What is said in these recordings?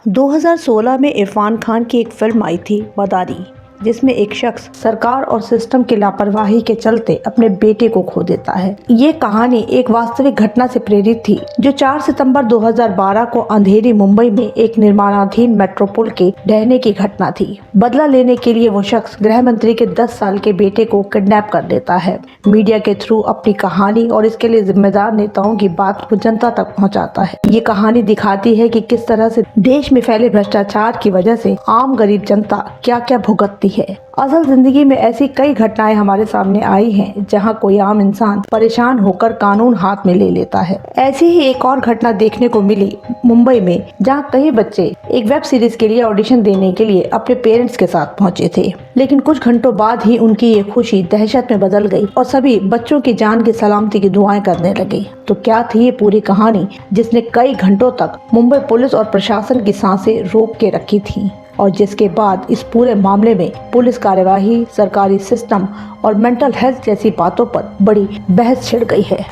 2016 में इरफान खान की एक फिल्म आई थी मदारी, जिसमें एक शख्स सरकार और सिस्टम की लापरवाही के चलते अपने बेटे को खो देता है। ये कहानी एक वास्तविक घटना से प्रेरित थी, जो 4 सितंबर 2012 को अंधेरी मुंबई में एक निर्माणाधीन मेट्रोपोल के ढहने की घटना थी। बदला लेने के लिए वो शख्स गृह मंत्री के 10 साल के बेटे को किडनैप कर देता है। मीडिया के थ्रू अपनी कहानी और इसके लिए जिम्मेदार नेताओं की बात को जनता तक पहुँचाता है। ये कहानी दिखाती है कि किस तरह से देश में फैले भ्रष्टाचार की वजह से आम गरीब जनता क्या क्या भुगतती है। असल जिंदगी में ऐसी कई घटनाएं हमारे सामने आई हैं, जहां कोई आम इंसान परेशान होकर कानून हाथ में ले लेता है। ऐसी ही एक और घटना देखने को मिली मुंबई में, जहां कई बच्चे एक वेब सीरीज के लिए ऑडिशन देने के लिए अपने पेरेंट्स के साथ पहुंचे थे, लेकिन कुछ घंटों बाद ही उनकी ये खुशी दहशत में बदल गई और सभी बच्चों की जान की सलामती की दुआएं करने लगे। तो क्या थी ये पूरी कहानी, जिसने कई घंटों तक मुंबई पुलिस और प्रशासन की सांसें रोक के रखी थी, और जिसके बाद इस पूरे मामले में पुलिस कार्यवाही, सरकारी सिस्टम और मेंटल हेल्थ जैसी बातों पर बड़ी बहस छिड़ गई है।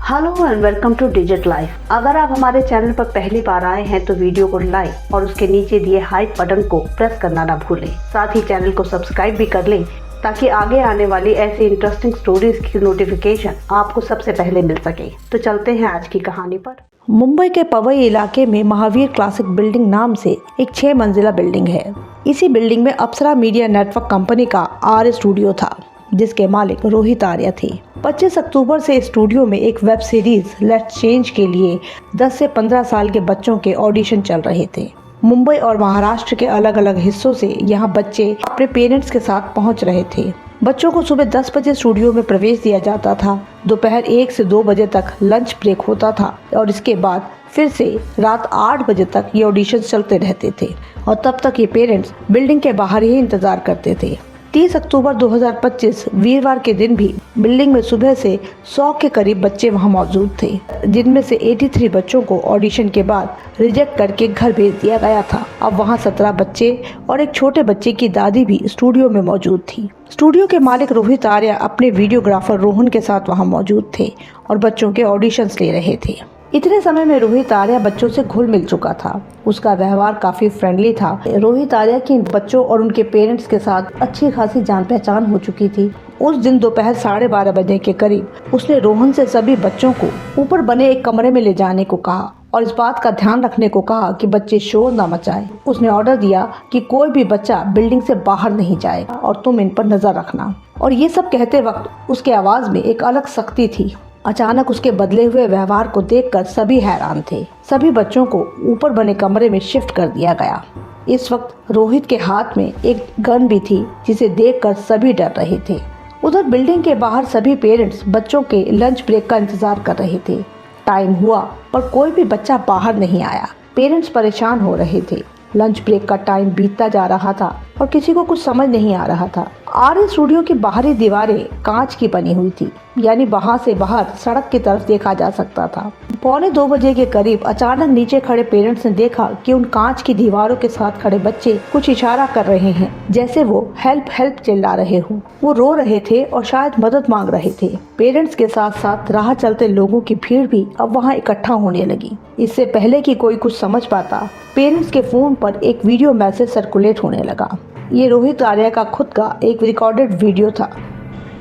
Hello and welcome two digit life. अगर आप हमारे चैनल पर पहली बार आए हैं तो वीडियो को लाइक और उसके नीचे दिए हाइप बटन को प्रेस करना ना भूलें। साथ ही चैनल को सब्सक्राइब भी कर लें, ताकि आगे आने वाली ऐसी इंटरेस्टिंग स्टोरीज की नोटिफिकेशन आपको सबसे पहले मिल सके। तो चलते हैं आज की कहानी पर। मुंबई के पवई इलाके में महावीर क्लासिक बिल्डिंग नाम से एक 6 मंजिला बिल्डिंग है। इसी बिल्डिंग में अप्सरा मीडिया नेटवर्क कंपनी का आर स्टूडियो था, जिसके मालिक रोहित आर्या थे। 25 अक्टूबर से स्टूडियो में एक वेब सीरीज लेट्स चेंज के लिए 10 से 15 साल के बच्चों के ऑडिशन चल रहे थे। मुंबई और महाराष्ट्र के अलग अलग हिस्सों से यहाँ बच्चे अपने पेरेंट्स के साथ पहुँच रहे थे। बच्चों को सुबह 10 बजे स्टूडियो में प्रवेश दिया जाता था। दोपहर 1 से 2 बजे तक लंच ब्रेक होता था और इसके बाद फिर से रात 8 बजे तक ये ऑडिशन चलते रहते थे, और तब तक ये पेरेंट्स बिल्डिंग के बाहर ही इंतजार करते थे। 30 अक्टूबर 2025 वीरवार के दिन भी बिल्डिंग में सुबह से 100 के करीब बच्चे वहां मौजूद थे, जिनमें से 83 बच्चों को ऑडिशन के बाद रिजेक्ट करके घर भेज दिया गया था। अब वहां 17 बच्चे और एक छोटे बच्चे की दादी भी स्टूडियो में मौजूद थी। स्टूडियो के मालिक रोहित आर्या अपने वीडियोग्राफर रोहन के साथ वहां मौजूद थे और बच्चों के ऑडिशंस ले रहे थे। इतने समय में रोहित आर्या बच्चों से घुल मिल चुका था। उसका व्यवहार काफी फ्रेंडली था। रोहित आर्या की बच्चों और उनके पेरेंट्स के साथ अच्छी खासी जान पहचान हो चुकी थी। उस दिन दोपहर 12:30 बजे के करीब उसने रोहन से सभी बच्चों को ऊपर बने एक कमरे में ले जाने को कहा और इस बात का ध्यान रखने को कहा कि बच्चे शोर न मचाएं। उसने ऑर्डर दिया कि कोई भी बच्चा बिल्डिंग से बाहर नहीं जाएगा और तुम इन पर नजर रखना। और ये सब कहते वक्त उसके आवाज में एक अलग सख्ती थी। अचानक उसके बदले हुए व्यवहार को देखकर सभी हैरान थे। सभी बच्चों को ऊपर बने कमरे में शिफ्ट कर दिया गया। इस वक्त रोहित के हाथ में एक गन भी थी, जिसे देखकर सभी डर रहे थे। उधर बिल्डिंग के बाहर सभी पेरेंट्स बच्चों के लंच ब्रेक का इंतजार कर रहे थे। टाइम हुआ पर कोई भी बच्चा बाहर नहीं आया। पेरेंट्स परेशान हो रहे थे। लंच ब्रेक का टाइम बीतता जा रहा था और किसी को कुछ समझ नहीं आ रहा था। आर्य स्टूडियो की बाहरी दीवारें कांच की बनी हुई थी, यानी वहां से बाहर सड़क की तरफ देखा जा सकता था। 1:45 बजे के करीब अचानक नीचे खड़े पेरेंट्स ने देखा कि उन कांच की दीवारों के साथ खड़े बच्चे कुछ इशारा कर रहे हैं, जैसे वो हेल्प हेल्प चिल्ला रहे हों। वो रो रहे थे और शायद मदद मांग रहे थे। पेरेंट्स के साथ साथ राह चलते लोगों की भीड़ भी अब वहाँ इकट्ठा होने लगी। इससे पहले कि कोई कुछ समझ पाता, पेरेंट्स के फोन पर एक वीडियो मैसेज सर्कुलेट होने लगा। ये रोहित आर्या का खुद का एक रिकॉर्डेड वीडियो था।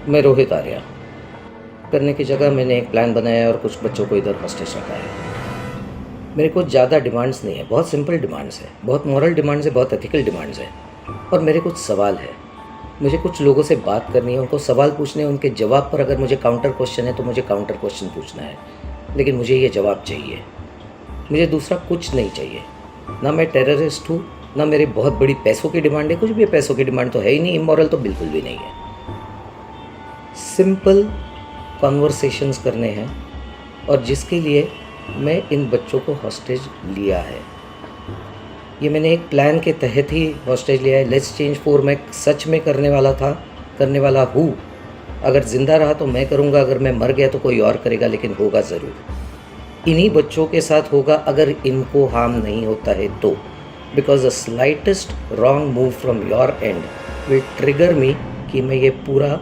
मैं रोहित आर्या करने की जगह मैंने एक प्लान बनाया और कुछ बच्चों को इधर हॉस्टेज रखा है। मेरे को ज़्यादा डिमांड्स नहीं है, बहुत सिंपल डिमांड्स है, बहुत मॉरल डिमांड्स है, बहुत एथिकल डिमांड्स है। और मेरे कुछ सवाल है। मुझे कुछ लोगों से बात करनी है, उनको सवाल पूछने हैं, उनके जवाब पर अगर मुझे काउंटर क्वेश्चन है तो मुझे काउंटर क्वेश्चन पूछना है, लेकिन मुझे ये जवाब चाहिए। मुझे दूसरा कुछ नहीं चाहिए। ना मैं टेररिस्ट हूँ, ना मेरी बहुत बड़ी पैसों की डिमांड है। कुछ भी पैसों की डिमांड तो है ही नहीं, इमोरल तो बिल्कुल भी नहीं है। सिंपल कॉन्वर्सेशंस करने हैं, और जिसके लिए मैं इन बच्चों को हॉस्टेज लिया है। ये मैंने एक प्लान के तहत ही हॉस्टेज लिया है। लेट्स चेंज 4 मैं सच में करने वाला हूँ। अगर ज़िंदा रहा तो मैं करूँगा, अगर मैं मर गया तो कोई और करेगा, लेकिन होगा ज़रूर। इन्हीं बच्चों के साथ होगा अगर इनको हार्म नहीं होता है तो, because the slightest wrong move from your end will trigger me कि मैं ये पूरा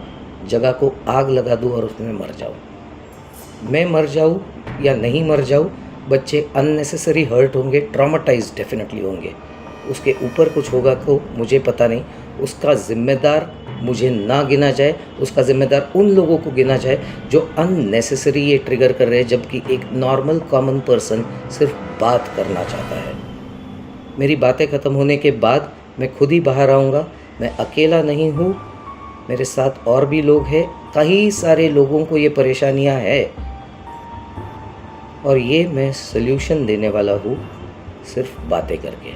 जगह को आग लगा दूँ और उसमें मर जाऊँ। मैं मर जाऊँ या नहीं मर जाऊँ, बच्चे अननेसेसरी हर्ट होंगे, ट्रॉमाटाइज डेफिनेटली होंगे। उसके ऊपर कुछ होगा तो मुझे पता नहीं, उसका ज़िम्मेदार मुझे ना गिना जाए, उसका ज़िम्मेदार उन लोगों को गिना जाए जो अननेसेसरी ये ट्रिगर कर रहे हैं, जबकि एक नॉर्मल कॉमन पर्सन सिर्फ बात करना चाहता है। मेरी बातें ख़त्म होने के बाद मैं खुद ही बाहर आऊँगा। मैं अकेला नहीं हूँ, मेरे साथ और भी लोग हैं, कई सारे लोगों को ये परेशानियाँ है और ये मैं सल्यूशन देने वाला हूँ सिर्फ बातें करके।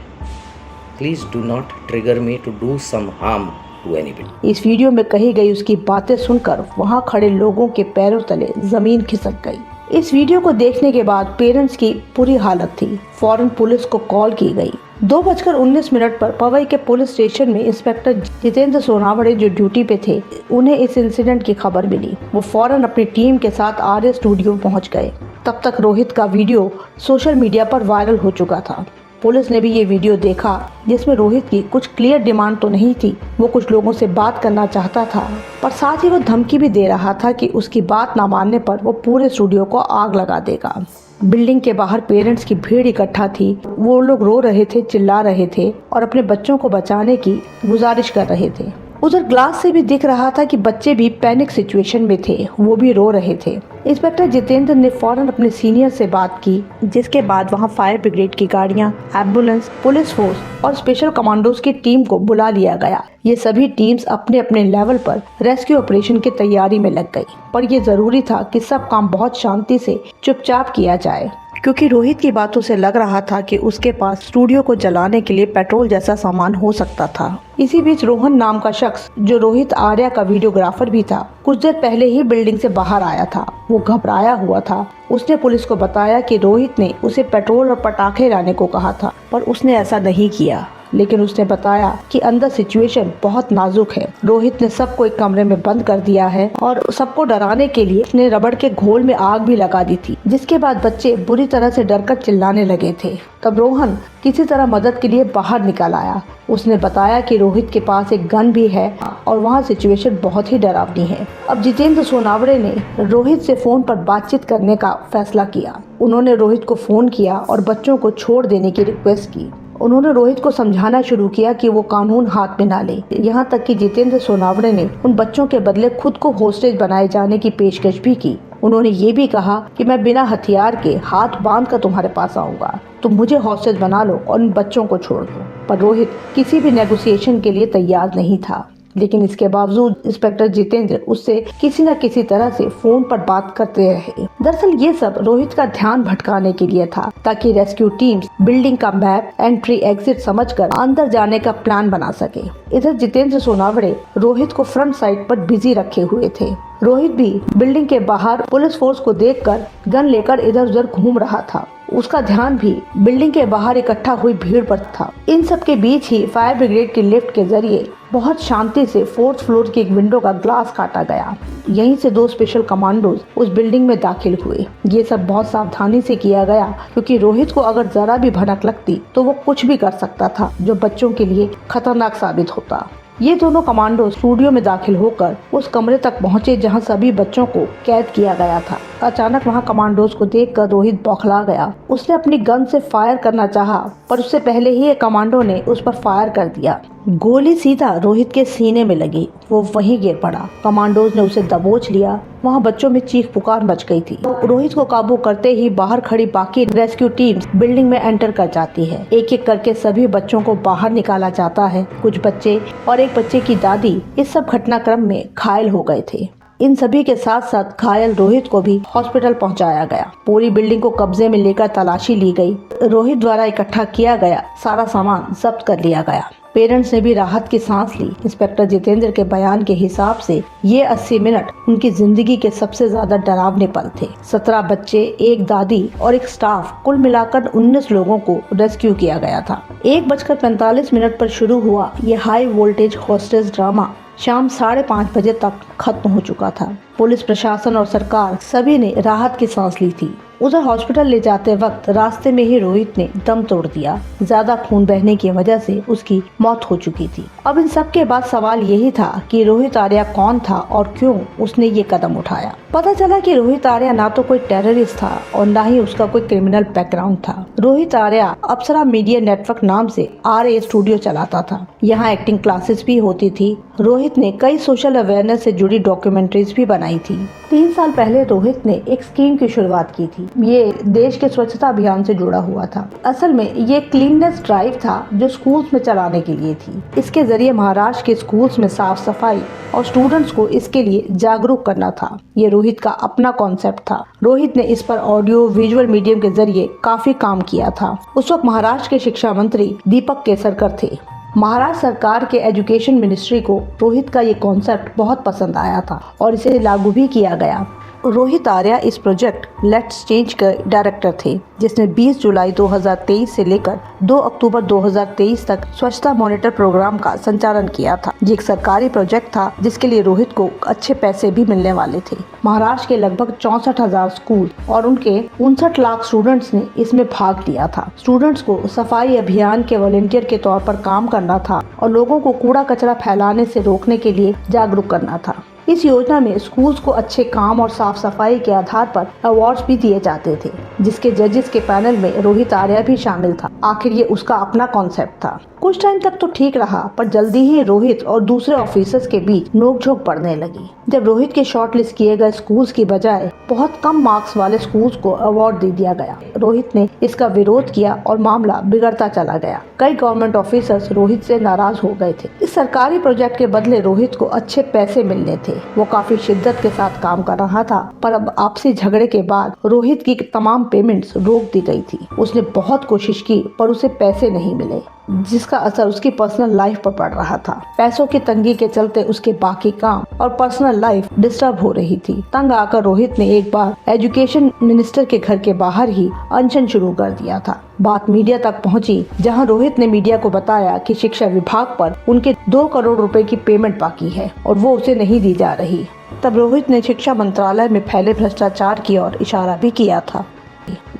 Please do not trigger me to do some harm to anybody. इस वीडियो में कही गई उसकी बातें सुनकर वहां खड़े लोगों के पैरों तले जमीन खिसक गई। इस वीडियो को देखने के बाद पेरेंट्स की बुरी हालत थी। फौरन पुलिस को कॉल की गई। 2:19 पर पवई के पुलिस स्टेशन में इंस्पेक्टर जितेंद्र सोनावड़े जो ड्यूटी पे थे, उन्हें इस इंसिडेंट की खबर मिली। वो फौरन अपनी टीम के साथ आर्य स्टूडियो पहुंच गए। तब तक रोहित का वीडियो सोशल मीडिया पर वायरल हो चुका था। पुलिस ने भी ये वीडियो देखा, जिसमें रोहित की कुछ क्लियर डिमांड तो नहीं थी। वो कुछ लोगों से बात करना चाहता था, पर साथ ही वो धमकी भी दे रहा था कि उसकी बात ना मानने पर वो पूरे स्टूडियो को आग लगा देगा। बिल्डिंग के बाहर पेरेंट्स की भीड़ इकट्ठा थी। वो लोग रो रहे थे, चिल्ला रहे थे और अपने बच्चों को बचाने की गुजारिश कर रहे थे। उधर ग्लास से भी दिख रहा था कि बच्चे भी पैनिक सिचुएशन में थे, वो भी रो रहे थे। इंस्पेक्टर जितेंद्र ने फौरन अपने सीनियर से बात की, जिसके बाद वहां फायर ब्रिगेड की गाड़ियां, एम्बुलेंस, पुलिस फोर्स और स्पेशल कमांडोज की टीम को बुला लिया गया। ये सभी टीम्स अपने अपने लेवल पर रेस्क्यू ऑपरेशन की तैयारी में लग गई, पर यह जरूरी था कि सब काम बहुत शांति से चुपचाप किया जाए, क्योंकि रोहित की बातों से लग रहा था कि उसके पास स्टूडियो को जलाने के लिए पेट्रोल जैसा सामान हो सकता था। इसी बीच रोहन नाम का शख्स, जो रोहित आर्या का वीडियोग्राफर भी था, कुछ देर पहले ही बिल्डिंग से बाहर आया था। वो घबराया हुआ था। उसने पुलिस को बताया कि रोहित ने उसे पेट्रोल और पटाखे लाने को कहा था, पर उसने ऐसा नहीं किया। लेकिन उसने बताया कि अंदर सिचुएशन बहुत नाजुक है। रोहित ने सबको एक कमरे में बंद कर दिया है और सबको डराने के लिए उसने रबड़ के घोल में आग भी लगा दी थी, जिसके बाद बच्चे बुरी तरह से डरकर चिल्लाने लगे थे। तब रोहन किसी तरह मदद के लिए बाहर निकल आया। उसने बताया कि रोहित के पास एक गन भी है और वहाँ सिचुएशन बहुत ही डरावनी है। अब जितेंद्र सोनावड़े ने रोहित से फोन पर बातचीत करने का फैसला किया। उन्होंने रोहित को फोन किया और बच्चों को छोड़ देने की रिक्वेस्ट की। उन्होंने रोहित को समझाना शुरू किया कि वो कानून हाथ में ना ले। यहाँ तक कि जितेंद्र सोनावड़े ने उन बच्चों के बदले खुद को होस्टेज बनाए जाने की पेशकश भी की। उन्होंने ये भी कहा कि मैं बिना हथियार के हाथ बांध कर तुम्हारे पास आऊंगा, तुम मुझे हॉस्टेज बना लो और इन बच्चों को छोड़ दो। पर रोहित किसी भी नेगोशिएशन के लिए तैयार नहीं था। लेकिन इसके बावजूद इंस्पेक्टर जितेंद्र उससे किसी न किसी तरह से फोन पर बात करते रहे। दरअसल ये सब रोहित का ध्यान भटकाने के लिए था, ताकि रेस्क्यू टीम्स बिल्डिंग का मैप, एंट्री, एग्जिट समझकर अंदर जाने का प्लान बना सके। इधर जितेंद्र सोनावड़े रोहित को फ्रंट साइड पर बिजी रखे हुए थे। रोहित भी बिल्डिंग के बाहर पुलिस फोर्स को देखकर गन लेकर इधर उधर घूम रहा था। उसका ध्यान भी बिल्डिंग के बाहर इकट्ठा हुई भीड़ पर था। इन सब के बीच ही फायर ब्रिगेड की लिफ्ट के जरिए बहुत शांति से 4th फ्लोर की एक विंडो का ग्लास काटा गया। यहीं से 2 स्पेशल कमांडोज उस बिल्डिंग में दाखिल हुए। ये सब बहुत सावधानी से किया गया, क्योंकि रोहित को अगर जरा भी भनक लगती तो वो कुछ भी कर सकता था, जो बच्चों के लिए खतरनाक साबित होता। ये दोनों कमांडो स्टूडियो में दाखिल होकर उस कमरे तक पहुंचे जहां सभी बच्चों को कैद किया गया था। अचानक वहां कमांडोज को देखकर रोहित बौखला गया। उसने अपनी गन से फायर करना चाहा, पर उससे पहले ही एक कमांडो ने उस पर फायर कर दिया। गोली सीधा रोहित के सीने में लगी। वो वहीं गिर पड़ा। कमांडोज ने उसे दबोच लिया। वहाँ बच्चों में चीख पुकार मच गई थी। रोहित को काबू करते ही बाहर खड़ी बाकी रेस्क्यू टीम्स बिल्डिंग में एंटर कर जाती है। एक एक करके सभी बच्चों को बाहर निकाला जाता है। कुछ बच्चे और एक बच्चे की दादी इस सब घटनाक्रम में घायल हो गए थे। इन सभी के साथ साथ घायल रोहित को भी हॉस्पिटल पहुंचाया गया। पूरी बिल्डिंग को कब्जे में लेकर तलाशी ली गई। रोहित द्वारा इकट्ठा किया गया सारा सामान जब्त कर लिया गया। पेरेंट्स ने भी राहत की सांस ली। इंस्पेक्टर जितेंद्र के बयान के हिसाब से ये 80 मिनट उनकी जिंदगी के सबसे ज्यादा डरावने पल थे। 17 बच्चे, एक दादी और एक स्टाफ, कुल मिलाकर 19 लोगों को रेस्क्यू किया गया था। 1:45 पर शुरू हुआ ये हाई वोल्टेज हॉस्टेज ड्रामा शाम 5:30 बजे तक खत्म हो चुका था। पुलिस प्रशासन और सरकार सभी ने राहत की सांस ली थी। उधर हॉस्पिटल ले जाते वक्त रास्ते में ही रोहित ने दम तोड़ दिया। ज्यादा खून बहने की वजह से उसकी मौत हो चुकी थी। अब इन सब के बाद सवाल यही था कि रोहित आर्या कौन था और क्यों उसने ये कदम उठाया। पता चला कि रोहित आर्या ना तो कोई टेररिस्ट था और ना ही उसका कोई क्रिमिनल बैकग्राउंड था। रोहित आर्या अप्सरा मीडिया नेटवर्क नाम से RA स्टूडियो चलाता था। यहाँ एक्टिंग क्लासेस भी होती थी। रोहित ने कई सोशल अवेयरनेस से जुड़ी डॉक्यूमेंट्रीज भी बनाई थी। 3 साल पहले रोहित ने एक स्कीम की शुरुआत की थी। ये देश के स्वच्छता अभियान से जुड़ा हुआ था। असल में ये क्लीननेस ड्राइव था जो स्कूल्स में चलाने के लिए थी। इसके जरिए महाराष्ट्र के स्कूल्स में साफ सफाई और स्टूडेंट्स को इसके लिए जागरूक करना था। ये रोहित का अपना कॉन्सेप्ट था। रोहित ने इस पर ऑडियो विजुअल मीडियम के जरिए काफी काम किया था। उस वक्त महाराष्ट्र के शिक्षा मंत्री दीपक केसरकर थे। महाराष्ट्र सरकार के एजुकेशन मिनिस्ट्री को रोहित का ये कॉन्सेप्ट बहुत पसंद आया था और इसे लागू भी किया गया। रोहित आर्या इस प्रोजेक्ट लेट्स चेंज के डायरेक्टर थे, जिसने 20 जुलाई 2023 से लेकर 2 अक्टूबर 2023 तक स्वच्छता मॉनिटर प्रोग्राम का संचालन किया था। ये एक सरकारी प्रोजेक्ट था जिसके लिए रोहित को अच्छे पैसे भी मिलने वाले थे। महाराष्ट्र के लगभग 64,000 स्कूल और उनके 59 लाख स्टूडेंट्स ने इसमें भाग लिया था। स्टूडेंट्स को सफाई अभियान के वॉलंटियर के तौर पर काम करना था और लोगों को कूड़ा कचरा फैलाने से रोकने के लिए जागरूक करना था। इस योजना में स्कूल्स को अच्छे काम और साफ सफाई के आधार पर अवार्ड्स भी दिए जाते थे, जिसके जजेस के पैनल में रोहित आर्या भी शामिल था। आखिर ये उसका अपना कॉन्सेप्ट था। कुछ टाइम तक तो ठीक रहा, पर जल्दी ही रोहित और दूसरे ऑफिसर्स के बीच नोकझोंक बढ़ने लगी। जब रोहित के शॉर्टलिस्ट किए गए स्कूल्स की बजाय बहुत कम मार्क्स वाले स्कूल्स को अवार्ड दे दिया गया, रोहित ने इसका विरोध किया और मामला बिगड़ता चला गया। कई गवर्नमेंट ऑफिसर्स रोहित से नाराज हो गए थे। इस सरकारी प्रोजेक्ट के बदले रोहित को अच्छे पैसे मिलने थे। वो काफी शिद्दत के साथ काम कर रहा था, पर अब आपसी झगड़े के बाद रोहित की तमाम पेमेंट्स रोक दी गई थी। उसने बहुत कोशिश की पर उसे पैसे नहीं मिले, जिसका असर उसकी पर्सनल लाइफ पर पड़ रहा था। पैसों की तंगी के चलते उसके बाकी काम और पर्सनल लाइफ डिस्टर्ब हो रही थी। तंग आकर रोहित ने एक बार एजुकेशन मिनिस्टर के घर के बाहर ही अनशन शुरू कर दिया था। बात मीडिया तक पहुंची, जहां रोहित ने मीडिया को बताया कि शिक्षा विभाग पर उनके 2 करोड़ रुपए की पेमेंट बाकी है और वो उसे नहीं दी जा रही। तब रोहित ने शिक्षा मंत्रालय में फैले भ्रष्टाचार की ओर इशारा भी किया था।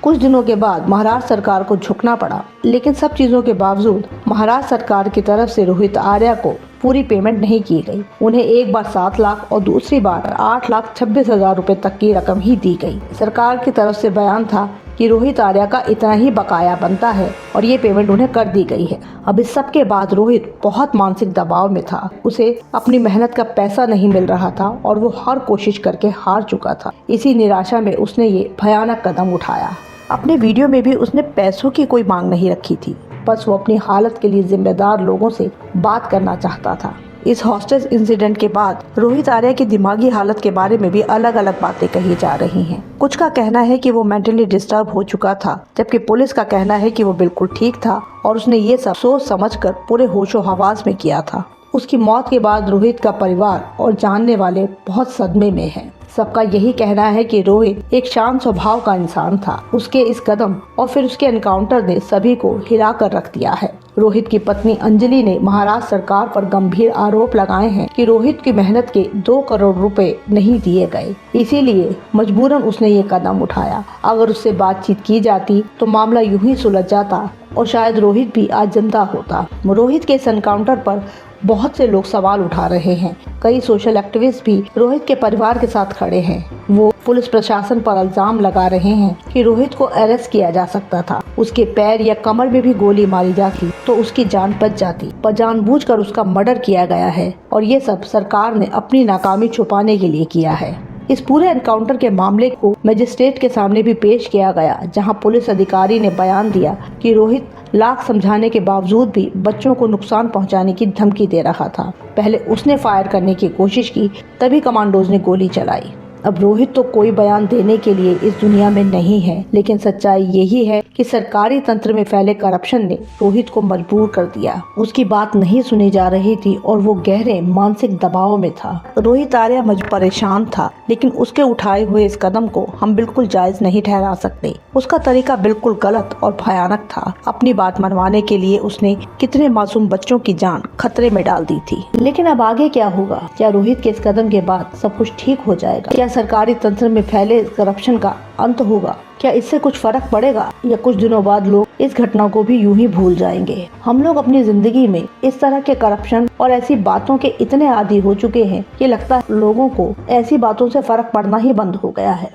कुछ दिनों के बाद महाराष्ट्र सरकार को झुकना पड़ा, लेकिन सब चीजों के बावजूद महाराष्ट्र सरकार की तरफ से रोहित आर्या को पूरी पेमेंट नहीं की गई। उन्हें एक बार 7 लाख और दूसरी बार 8,26,000 रुपए तक की रकम ही दी गई। सरकार की तरफ से बयान था कि रोहित आर्या का इतना ही बकाया बनता है और ये पेमेंट उन्हें कर दी गई है। अब इस सब के बाद रोहित बहुत मानसिक दबाव में था। उसे अपनी मेहनत का पैसा नहीं मिल रहा था और वो हर कोशिश करके हार चुका था। इसी निराशा में उसने ये भयानक कदम उठाया। अपने वीडियो में भी उसने पैसों की कोई मांग नहीं रखी थी, बस वो अपनी हालत के लिए जिम्मेदार लोगों से बात करना चाहता था। इस हॉस्टेज इंसिडेंट के बाद रोहित आर्या की दिमागी हालत के बारे में भी अलग अलग बातें कही जा रही हैं। कुछ का कहना है कि वो मेंटली डिस्टर्ब हो चुका था, जबकि पुलिस का कहना है कि वो बिल्कुल ठीक था और उसने ये सब सोच समझकर पूरे होशो हवास में किया था। उसकी मौत के बाद रोहित का परिवार और जानने वाले बहुत सदमे में हैं। सबका यही कहना है कि रोहित एक शांत स्वभाव का इंसान था। उसके इस कदम और फिर उसके एनकाउंटर ने सभी को हिला कर रख दिया है। रोहित की पत्नी अंजलि ने महाराष्ट्र सरकार पर गंभीर आरोप लगाए हैं कि रोहित की मेहनत के 2 करोड़ रुपए नहीं दिए गए, इसीलिए मजबूरन उसने ये कदम उठाया। अगर उससे बातचीत की जाती तो मामला यूं ही सुलझ जाता और शायद रोहित भी आज जिंदा होता। रोहित के इस एनकाउंटर पर बहुत से लोग सवाल उठा रहे हैं। कई सोशल एक्टिविस्ट भी रोहित के परिवार के साथ खड़े हैं। वो पुलिस प्रशासन पर इल्जाम लगा रहे हैं कि रोहित को अरेस्ट किया जा सकता था। उसके पैर या कमर में भी गोली मारी जाती तो उसकी जान बच जाती, पर जानबूझकर उसका मर्डर किया गया है और ये सब सरकार ने अपनी नाकामी छुपाने के लिए किया है। इस पूरे एनकाउंटर के मामले को मजिस्ट्रेट के सामने भी पेश किया गया, जहां पुलिस अधिकारी ने बयान दिया कि रोहित लाख समझाने के बावजूद भी बच्चों को नुकसान पहुंचाने की धमकी दे रहा था। पहले उसने फायर करने की कोशिश की, तभी कमांडोज ने गोली चलाई। अब रोहित तो कोई बयान देने के लिए इस दुनिया में नहीं है, लेकिन सच्चाई यही है कि सरकारी तंत्र में फैले करप्शन ने रोहित को मजबूर कर दिया। उसकी बात नहीं सुनी जा रही थी और वो गहरे मानसिक दबाव में था। रोहित आर्या परेशान था, लेकिन उसके उठाए हुए इस कदम को हम बिल्कुल जायज नहीं ठहरा सकते। उसका तरीका बिल्कुल गलत और भयानक था। अपनी बात मनवाने के लिए उसने कितने मासूम बच्चों की जान खतरे में डाल दी थी। लेकिन अब आगे क्या होगा? क्या रोहित के इस कदम के बाद सब कुछ ठीक हो जाएगा? क्या सरकारी तंत्र में फैले करप्शन का अंत होगा? क्या इससे कुछ फर्क पड़ेगा या कुछ दिनों बाद लोग इस घटना को भी यूं ही भूल जाएंगे? हम लोग अपनी जिंदगी में इस तरह के करप्शन और ऐसी बातों के इतने आदी हो चुके हैं कि लगता है लोगों को ऐसी बातों से फर्क पड़ना ही बंद हो गया है।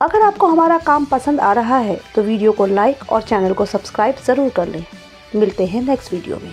अगर आपको हमारा काम पसंद आ रहा है तो वीडियो को लाइक और चैनल को सब्सक्राइब जरूर कर लें। मिलते हैं नेक्स्ट वीडियो में।